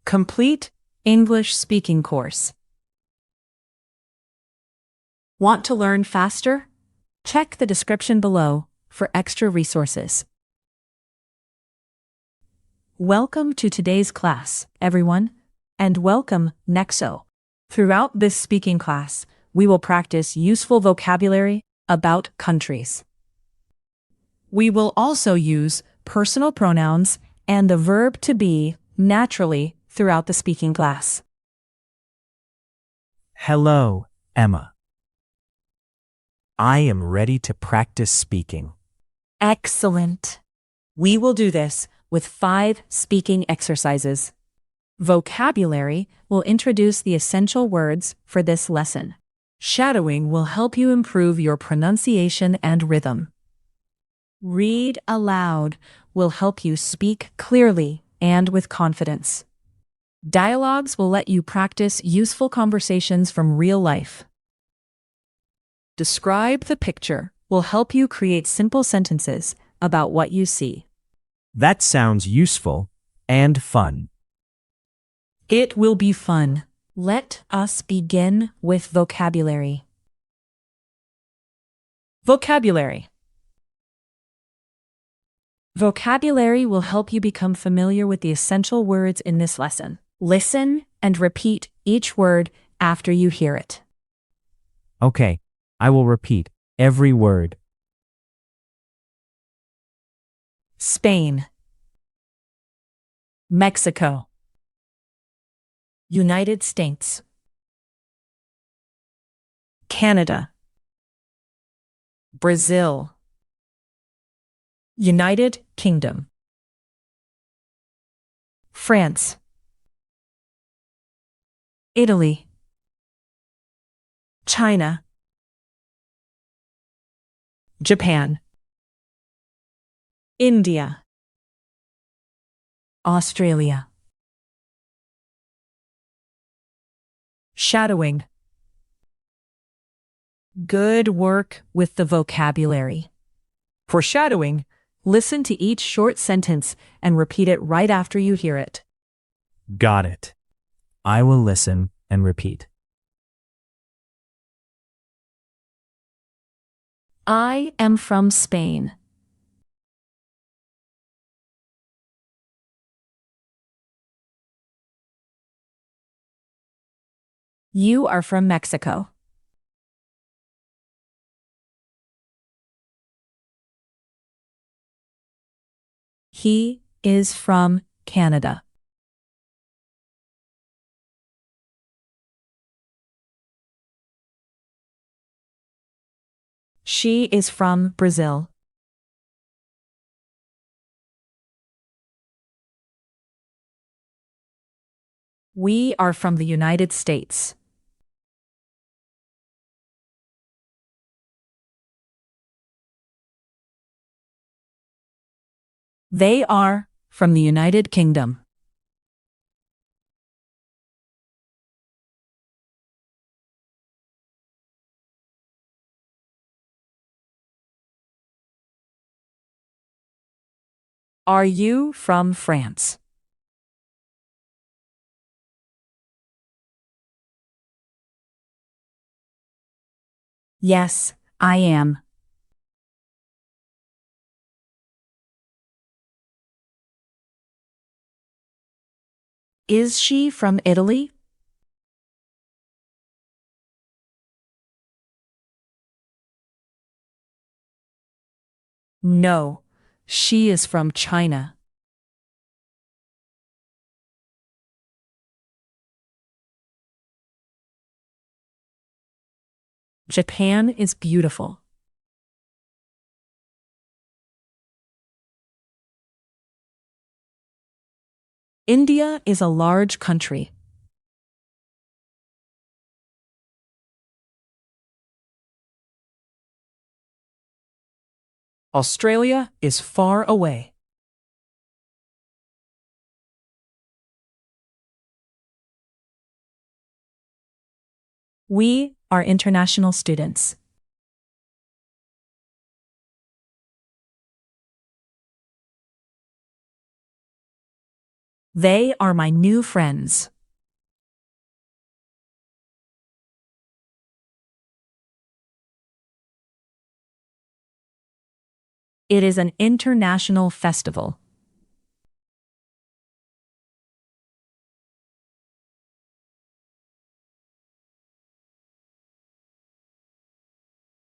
Complete English speaking course. Want to learn faster? Check the description below for extra resources. Welcome to today's class, everyone, and welcome, Nexo. Throughout this speaking class, we will practice useful vocabulary about countries. We will also use personal pronouns and the verb to be naturally throughout the speaking class. Hello, Emma. I am ready to practice speaking. Excellent. We will do this with 5 speaking exercises. Vocabulary will introduce the essential words for this lesson. Shadowing will help you improve your pronunciation and rhythm. Read aloud will help you speak clearly and with confidence. Dialogues will let you practice useful conversations from real life. Describe the picture will help you create simple sentences about what you see. That sounds useful and fun. It will be fun. Let us begin with vocabulary. Vocabulary. Vocabulary will help you become familiar with the essential words in this lesson. Listen and repeat each word after you hear it. Okay, I will repeat every word. Spain, Mexico, United States, Canada, Brazil, United Kingdom, France, Italy, China, Japan, India, Australia. Shadowing. Good work with the vocabulary. For shadowing, listen to each short sentence and repeat it right after you hear it. Got it. I will listen and repeat. I am from Spain. You are from Mexico. He is from Canada. She is from Brazil. We are from the United States. They are from the United Kingdom. Are you from France? Yes, I am. Is she from Italy? No, she is from China. Japan is beautiful. India is a large country. Australia is far away. We are international students. They are my new friends. It is an international festival.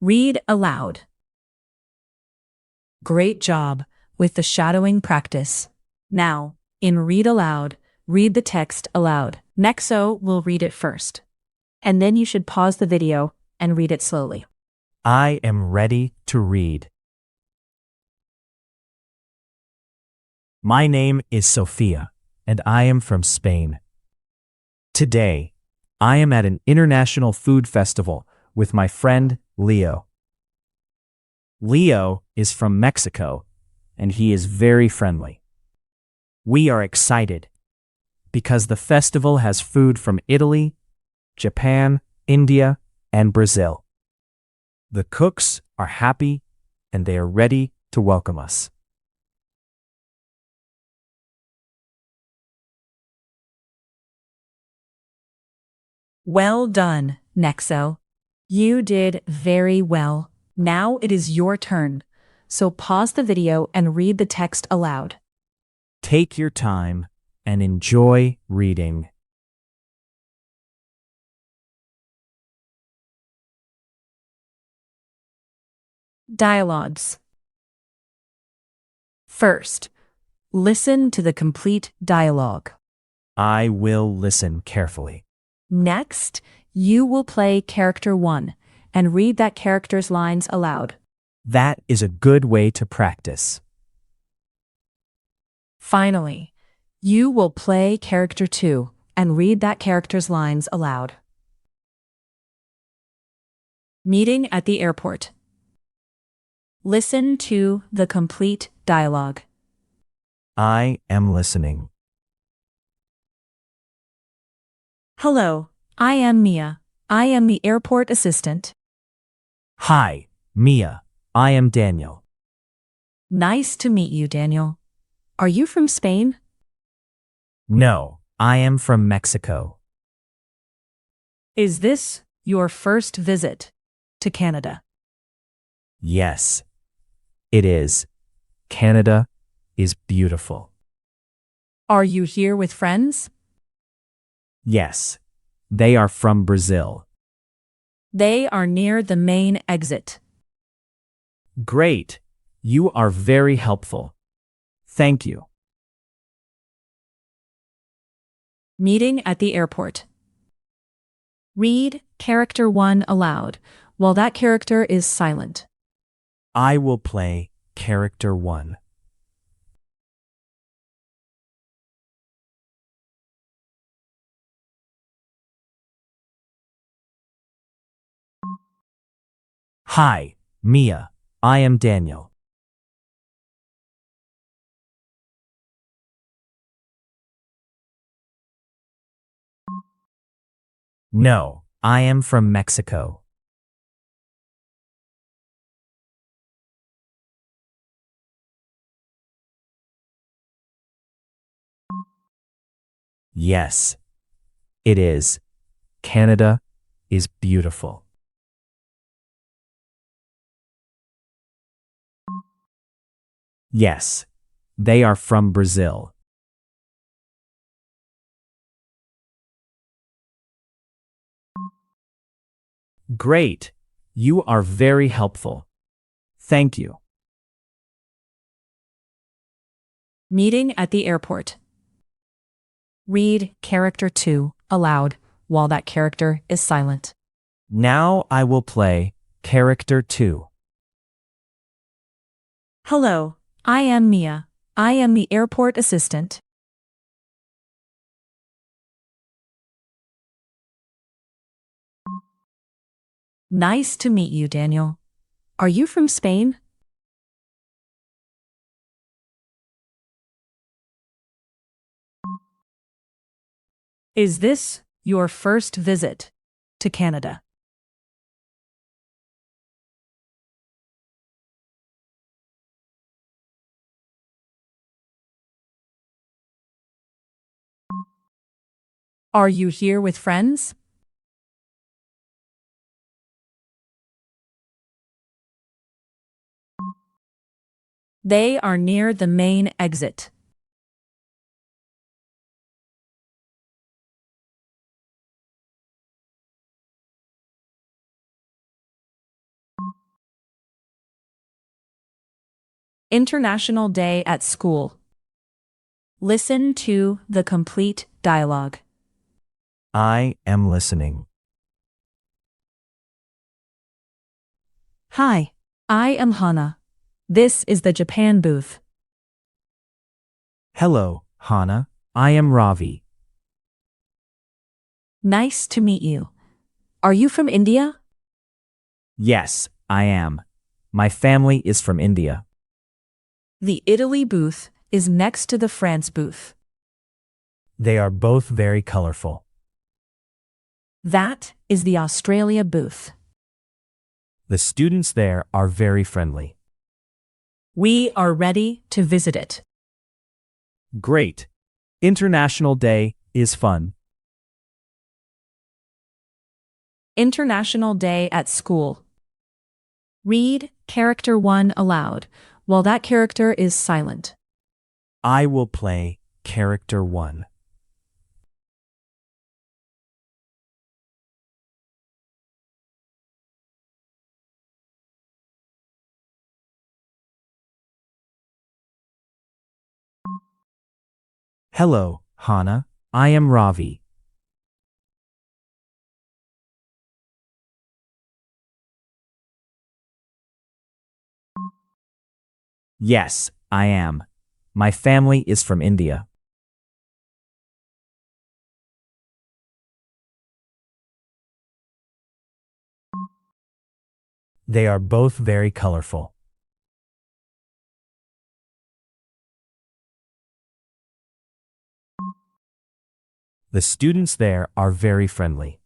Read aloud. Great job with the shadowing practice. Now, in Read Aloud, read the text aloud. Nexo will read it first. And then you should pause the video and read it slowly. I am ready to read. My name is Sophia, and I am from Spain. Today, I am at an international food festival with my friend Leo. Leo is from Mexico, and he is very friendly. We are excited because the festival has food from Italy, Japan, India, and Brazil. The cooks are happy and they are ready to welcome us. Well done, Nexo. You did very well. Now it is your turn. So pause the video and read the text aloud. Take your time and enjoy reading. Dialogues. First, listen to the complete dialogue. I will listen carefully. Next, you will play character 1 and read that character's lines aloud. That is a good way to practice. Finally, you will play character 2 and read that character's lines aloud. Meeting at the airport. Listen to the complete dialogue. I am listening. Hello, I am Mia. I am the airport assistant. Hi, Mia. I am Daniel. Nice to meet you, Daniel. Are you from Spain? No, I am from Mexico. Is this your first visit to Canada? Yes, it is. Canada is beautiful. Are you here with friends? Yes, they are from Brazil. They are near the main exit. Great. You are very helpful. Thank you. Meeting at the airport. Read character 1 aloud while that character is silent. I will play character 1. Hi, Mia. I am Daniel. No, I am from Mexico. Yes, it is. Canada is beautiful. Yes, they are from Brazil. Great. You are very helpful. Thank you. Meeting at the airport. Read character 2 aloud while that character is silent. Now I will play character 2. Hello, I am Mia. I am the airport assistant. Nice to meet you, Daniel. Are you from Spain? Is this your first visit to Canada? Are you here with friends? They are near the main exit. International Day at School. Listen to the complete dialogue. I am listening. Hi, I am Hana. This is the Japan booth. Hello, Hana. I am Ravi. Nice to meet you. Are you from India? Yes, I am. My family is from India. The Italy booth is next to the France booth. They are both very colorful. That is the Australia booth. The students there are very friendly. We are ready to visit it. Great. International Day is fun. International Day at School. Read character 1 aloud while that character is silent. I will play character 1. Hello, Hana. I am Ravi. Yes, I am. My family is from India. They are both very colorful. The students there are very friendly.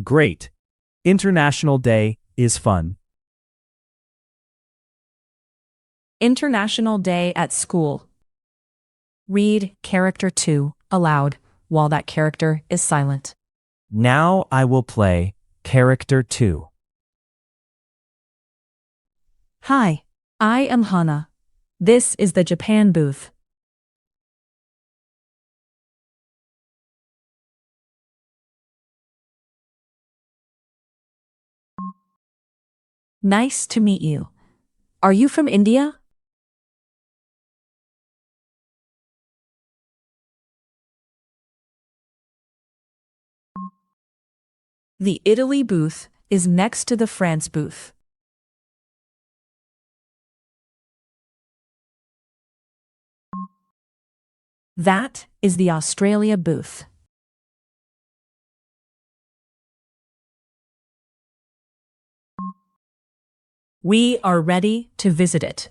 Great. International Day is fun. International Day at School. Read character 2 aloud while that character is silent. Now I will play character 2. Hi, I am Hana. This is the Japan booth. Nice to meet you. Are you from India? The Italy booth is next to the France booth. That is the Australia booth. We are ready to visit it.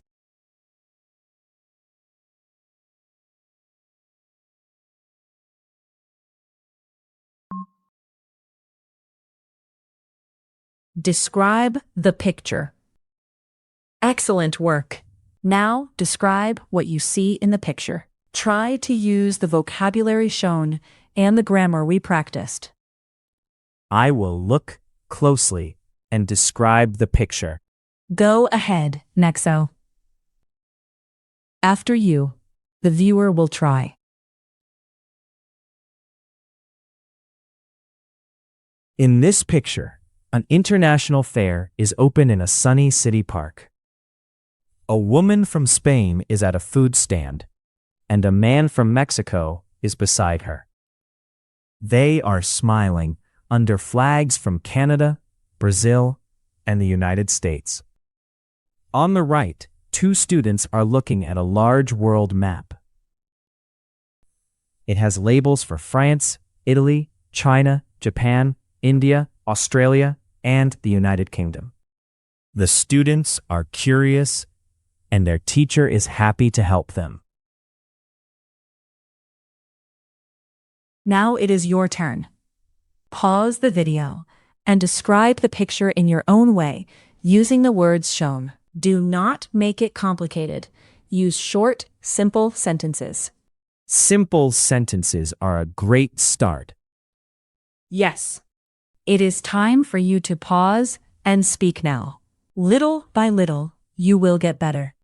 Describe the picture. Excellent work. Now describe what you see in the picture. Try to use the vocabulary shown and the grammar we practiced. I will look closely and describe the picture. Go ahead, Nexo. After you, the viewer will try. In this picture, an international fair is open in a sunny city park. A woman from Spain is at a food stand, and a man from Mexico is beside her. They are smiling under flags from Canada, Brazil, and the United States. On the right, two students are looking at a large world map. It has labels for France, Italy, China, Japan, India, Australia, and the United Kingdom. The students are curious, and their teacher is happy to help them. Now it is your turn. Pause the video and describe the picture in your own way using the words shown. Do not make it complicated. Use short, simple sentences. Simple sentences are a great start. Yes. It is time for you to pause and speak now. Little by little, you will get better.